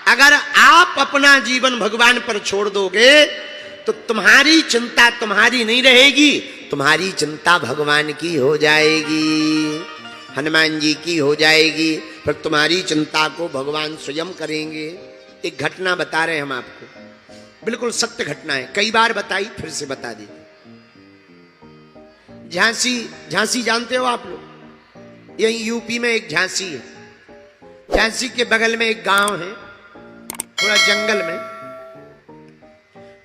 अगर आप अपना जीवन भगवान पर छोड़ दोगे तो तुम्हारी चिंता तुम्हारी नहीं रहेगी, तुम्हारी चिंता भगवान की हो जाएगी, हनुमान जी की हो जाएगी। फिर तुम्हारी चिंता को भगवान स्वयं करेंगे। एक घटना बता रहे हैं हम आपको, बिल्कुल सत्य घटना है, कई बार बताई, फिर से बता दी। झांसी जानते हो आप लोग? यही यूपी में एक झांसी है। झांसी के बगल में एक गांव है, थोड़ा जंगल में।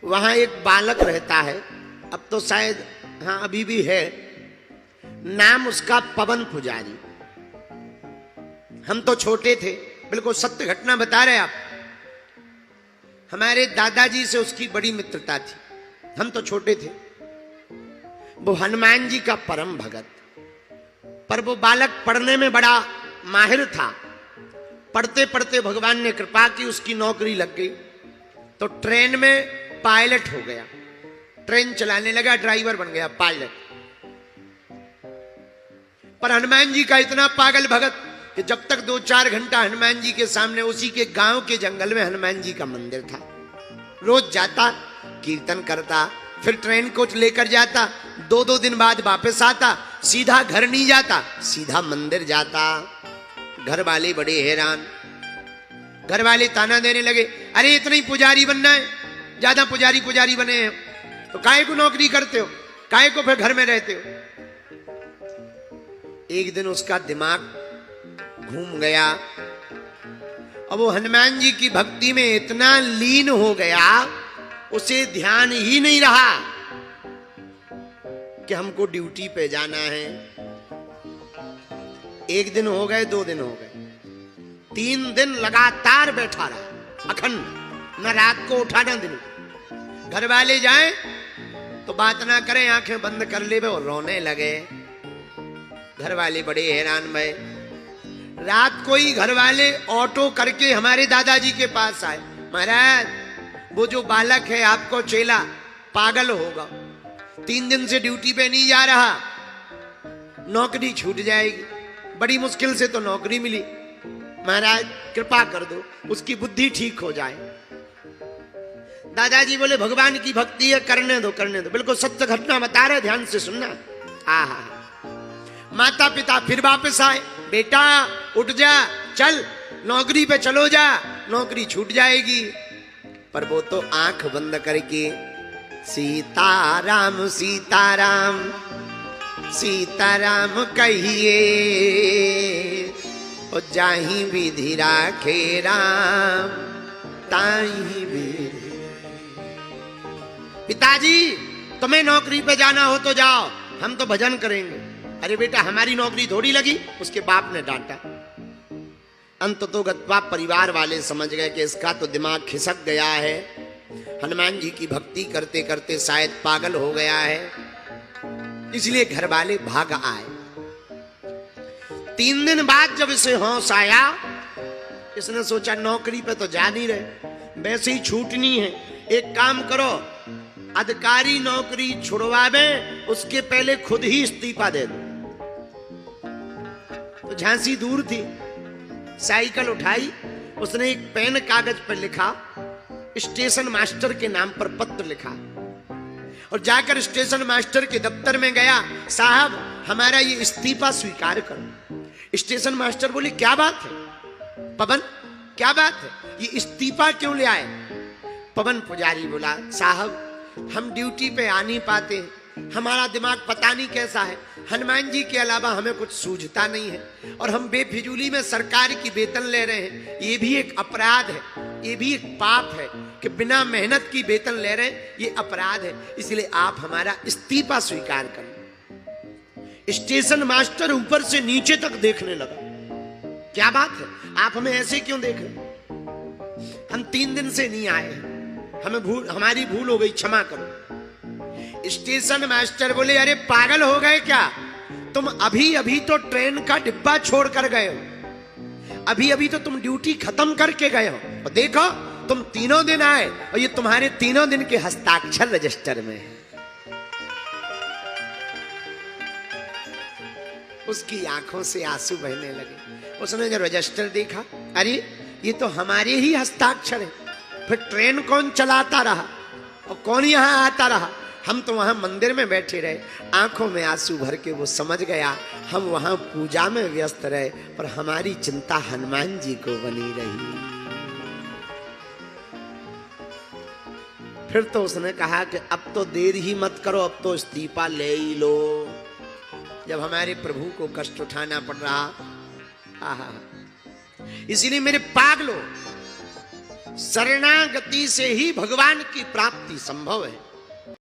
वहां एक बालक रहता है, अब तो शायद हाँ अभी भी है, नाम उसका पवन पुजारी। हम तो छोटे थे, बिल्कुल सत्य घटना बता रहे आप। हमारे दादाजी से उसकी बड़ी मित्रता थी, हम तो छोटे थे। वो हनुमान जी का परम भगत, पर वो बालक पढ़ने में बड़ा माहिर था। पढ़ते पढ़ते भगवान ने कृपा की, उसकी नौकरी लग गई। तो ट्रेन में पायलट हो गया, ट्रेन चलाने लगा, ड्राइवर बन गया, पायलट। पर हनुमान जी का इतना पागल भगत कि जब तक 2-4 घंटा हनुमान जी के सामने, उसी के गांव के जंगल में हनुमान जी का मंदिर था, रोज जाता, कीर्तन करता, फिर ट्रेन को लेकर जाता, 2-2 दिन बाद वापस आता, सीधा घर नहीं जाता, सीधा मंदिर जाता। घर वाले बड़े हैरान, घर वाले ताना देने लगे, अरे इतना ही पुजारी बनना है, ज्यादा पुजारी बने हैं तो काहे को नौकरी करते हो, काहे को फिर घर में रहते हो। एक दिन उसका दिमाग घूम गया, अब वो हनुमान जी की भक्ति में इतना लीन हो गया, उसे ध्यान ही नहीं रहा कि हमको ड्यूटी पे जाना है। 1 दिन हो गए, 2 दिन हो गए, 3 दिन लगातार बैठा रहा, अखंड, न रात को उठा न दिन। घर वाले जाएं तो बात ना करें, आंखें बंद कर ले और रोने लगे। घर वाले बड़े हैरान भये। रात को ही घर वाले ऑटो करके हमारे दादाजी के पास आए, महाराज वो जो बालक है आपको चेला पागल होगा, 3 दिन से ड्यूटी पे नहीं जा रहा, नौकरी छूट जाएगी। बड़ी मुश्किल से तो नौकरी मिली, महाराज कृपा कर दो, उसकी बुद्धि ठीक हो जाए। दादाजी बोले भगवान की भक्ति है, करने दो करने दो। बिल्कुल सत्य घटना बता रहे, ध्यान से सुनना। आहा, माता पिता फिर वापस आए, बेटा उठ जा, चल नौकरी पे चलो जा, नौकरी छूट जाएगी। पर वो तो आंख बंद करके सीताराम सीताराम सीताराम कहिए, और जाही विधि राखे राम ताही विधि। पिताजी तुम्हें नौकरी पे जाना हो तो जाओ, हम तो भजन करेंगे। अरे बेटा हमारी नौकरी थोड़ी लगी, उसके बाप ने डांटा। अंततोगत्वा परिवार वाले समझ गए कि इसका तो दिमाग खिसक गया है, हनुमान जी की भक्ति करते करते शायद पागल हो गया है, इसलिए घर वाले भाग आए। 3 दिन बाद जब इसे होश आया, इसने सोचा नौकरी पे तो जा नहीं रहे, वैसे ही छूटनी है, एक काम करो अधिकारी नौकरी छुड़वावे, उसके पहले खुद ही इस्तीफा दे दो। तो झांसी दूर थी, साइकिल उठाई, उसने एक पेन कागज पर लिखा, स्टेशन मास्टर के नाम पर पत्र लिखा, और जाकर स्टेशन मास्टर के दफ्तर में गया, साहब हमारा ये इस्तीफा स्वीकार करो। स्टेशन मास्टर बोले क्या बात है पवन, क्या बात है, ये इस्तीफा क्यों ले आए? पवन पुजारी बोला साहब हम ड्यूटी पे आ नहीं पाते, हमारा दिमाग पता नहीं कैसा है, हनुमान जी के अलावा हमें कुछ सूझता नहीं है, और हम बेफिजूली में सरकार की वेतन ले रहे हैं, ये भी एक अपराध है, ये भी एक पाप है कि बिना मेहनत की वेतन ले रहे हैं, ये अपराध है, इसलिए आप हमारा इस्तीफा स्वीकार करें। स्टेशन मास्टर ऊपर से नीचे तक देखने लगा, क्या बात है आप हमें ऐसे क्यों देख रहे, हम 3 दिन से नहीं आए हैं, हमारी भूल हो गई, क्षमा करो। स्टेशन मास्टर बोले अरे पागल हो गए क्या, तुम अभी अभी तो ट्रेन का डिब्बा छोड़ कर गए हो, अभी अभी तो तुम ड्यूटी खत्म करके गए हो, और देखो तुम 3 दिन आए और ये तुम्हारे 3 दिन के हस्ताक्षर रजिस्टर में है। उसकी आंखों से आंसू बहने लगे। उसने जब रजिस्टर देखा, अरे ये तो हमारे ही हस्ताक्षर है। फिर ट्रेन कौन चलाता रहा और कौन यहाँ आता रहा? हम तो वहां मंदिर में बैठे रहे, आंखों में आंसू भर के वो समझ गया हम वहां पूजा में व्यस्त रहे, पर हमारी चिंता हनुमान जी को बनी रही। फिर तो उसने कहा कि अब तो देर ही मत करो, अब तो इस्तीफा ले ही लो। जब हमारे प्रभु को कष्ट उठाना पड़ रहा, आहा, इसीलिए मेरे पागलों, शरणागति से ही भगवान की प्राप्ति संभव है।